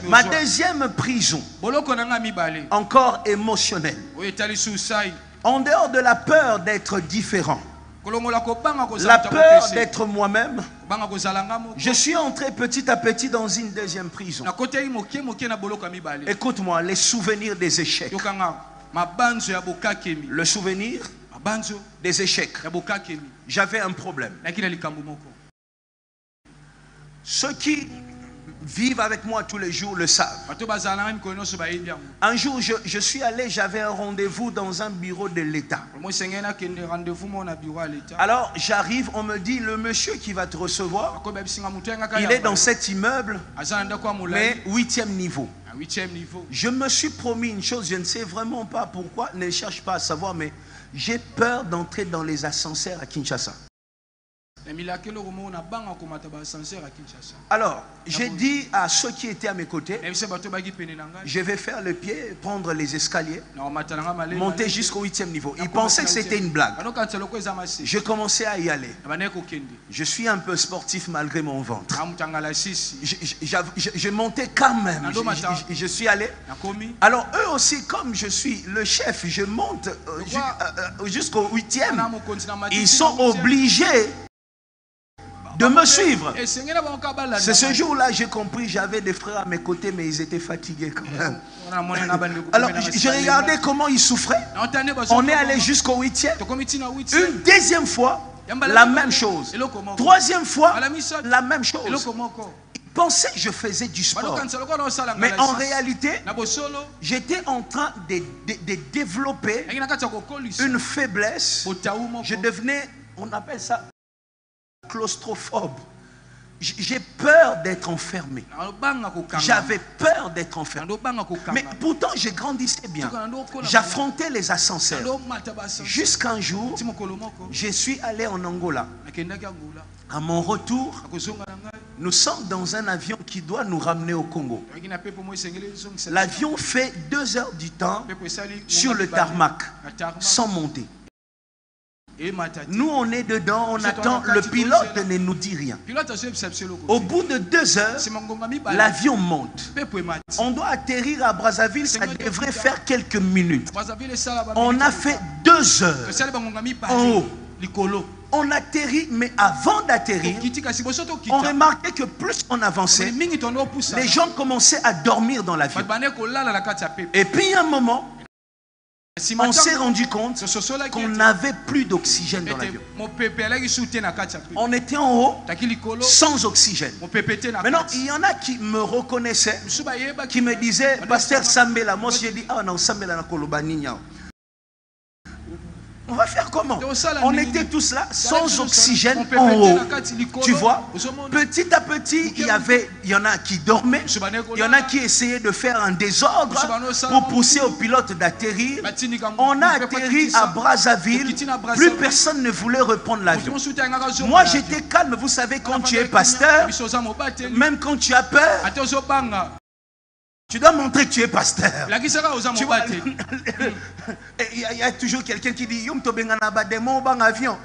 Ma deuxième prison, encore émotionnelle, en dehors de la peur d'être différent, la peur d'être moi-même, je suis entré petit à petit dans une deuxième prison. Écoute-moi, les souvenirs des échecs. Le souvenir des échecs. J'avais un problème. Ceux qui vivent avec moi tous les jours le savent. Un jour, je suis allé, j'avais un rendez-vous dans un bureau de l'État. Alors, j'arrive, on me dit, le monsieur qui va te recevoir, il est dans cet immeuble, mais 8e niveau. Je me suis promis une chose, je ne sais vraiment pas pourquoi, ne cherche pas à savoir, mais j'ai peur d'entrer dans les ascenseurs à Kinshasa. Alors, j'ai dit à ceux qui étaient à mes côtés, je vais faire le pied, prendre les escaliers, monter jusqu'au 8e niveau. Ils pensaient que c'était une blague. Je commençais à y aller. Je suis un peu sportif malgré mon ventre. Je montais quand même. Je suis allé. Alors, eux aussi, comme je suis le chef, je monte jusqu'au 8e. Ils sont obligés de me suivre. C'est ce jour-là j'ai compris, j'avais des frères à mes côtés, mais ils étaient fatigués quand même. Alors j'ai regardé comment ils souffraient. On est allé jusqu'au 8e. Une deuxième fois, la même chose. Troisième fois, la même chose. Ils pensaient que je faisais du sport. Mais en réalité, j'étais en train de développer une faiblesse. Je devenais, on appelle ça, claustrophobe. J'ai peur d'être enfermé. J'avais peur d'être enfermé. Mais pourtant, je grandissais bien. J'affrontais les ascenseurs. Jusqu'un jour, je suis allé en Angola. À mon retour, nous sommes dans un avion qui doit nous ramener au Congo. L'avion fait 2 heures du temps sur le tarmac, sans monter. Nous, on est dedans, on attend, le pilote ne nous dit rien. Au bout de 2 heures, l'avion monte. On doit atterrir à Brazzaville, ça devrait faire quelques minutes. On a fait 2 heures en haut. On atterrit, mais avant d'atterrir, on remarquait que plus on avançait, les gens commençaient à dormir dans l'avion. Et puis, à un moment, on s'est rendu compte qu'on n'avait plus d'oxygène dans l'avion. On était en haut, sans oxygène. Maintenant, il y en a qui me reconnaissaient, qui me disaient, Pasteur Sambela, moi j'ai dit, ah non, Sambela na kolobani. On va faire comment? On était tous là, sans oxygène en haut. Tu vois, petit à petit, il y en a qui dormaient, il y en a qui essayaient de faire un désordre pour pousser au pilote d'atterrir. On a atterri à Brazzaville, plus personne ne voulait reprendre l'avion. Moi, j'étais calme, vous savez, quand tu es pasteur, même quand tu as peur, tu dois montrer que tu es pasteur. Tu vois, il y a toujours quelqu'un qui dit avion.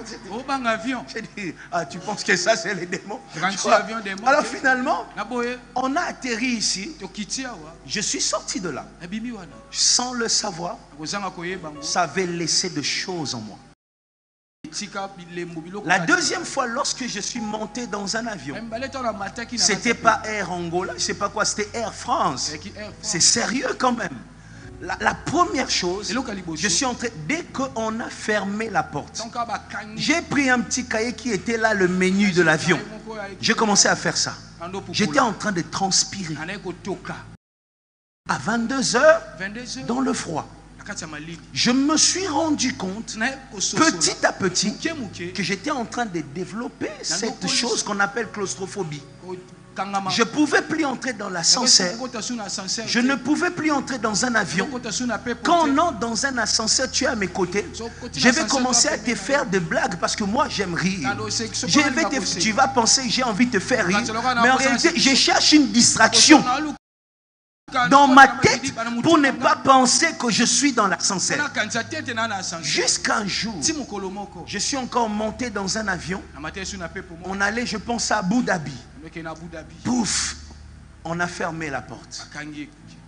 J'ai dit, ah, tu penses que ça c'est les démons? Alors finalement, on a atterri ici. Je suis sorti de là. Sans le savoir, ça avait laissé de choses en moi. La deuxième fois, lorsque je suis monté dans un avion, c'était pas Air Angola, je sais pas quoi, c'était Air France. C'est sérieux quand même. La première chose, je suis entré, dès qu'on a fermé la porte, j'ai pris un petit cahier qui était là, le menu de l'avion. J'ai commencé à faire ça. J'étais en train de transpirer. À 22 heures, dans le froid. Je me suis rendu compte petit à petit que j'étais en train de développer cette chose qu'on appelle claustrophobie. Je ne pouvais plus entrer dans l'ascenseur. Je ne pouvais plus entrer dans un avion. Quand on entre dans un ascenseur, tu es à mes côtés. Je vais commencer à te faire des blagues parce que moi j'aime rire. Tu vas penser que j'ai envie de te faire rire. Mais en réalité, je cherche une distraction dans ma tête pour ne pas penser que je suis dans l'ascenseur. Jusqu'un jour, je suis encore monté dans un avion. On allait, je pense, à Abu Dhabi. Pouf! On a fermé la porte.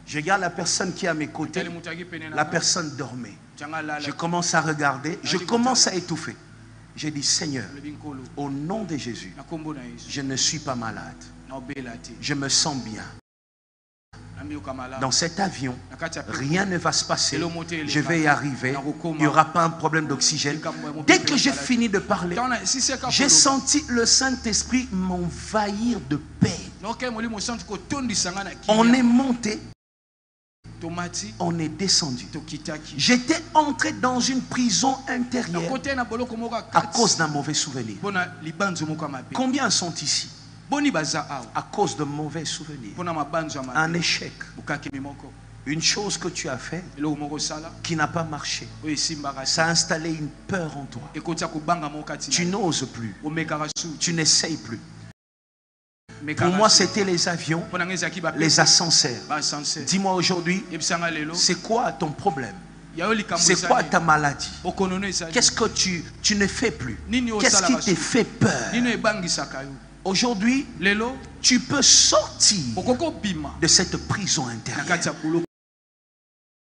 Je regarde la personne qui est à mes côtés. La personne dormait. Je commence à regarder. Je commence à étouffer. J'ai dit, Seigneur, au nom de Jésus, je ne suis pas malade. Je me sens bien. Dans cet avion, rien ne va se passer. Je vais y arriver. Il n'y aura pas un problème d'oxygène. Dès que j'ai fini de parler, j'ai senti le Saint-Esprit m'envahir de paix. On est monté. On est descendu. J'étais entré dans une prison intérieure à cause d'un mauvais souvenir. Combien sont ici à cause de mauvais souvenirs? Un échec. Une chose que tu as fait qui n'a pas marché. Ça a installé une peur en toi. Tu n'oses plus. Tu n'essayes plus. Pour moi, c'était les avions, les ascenseurs. Dis-moi aujourd'hui, c'est quoi ton problème? C'est quoi ta maladie? Qu'est-ce que tu ne fais plus? Qu'est-ce qui te fait peur? Aujourd'hui, tu peux sortir de cette prison intérieure.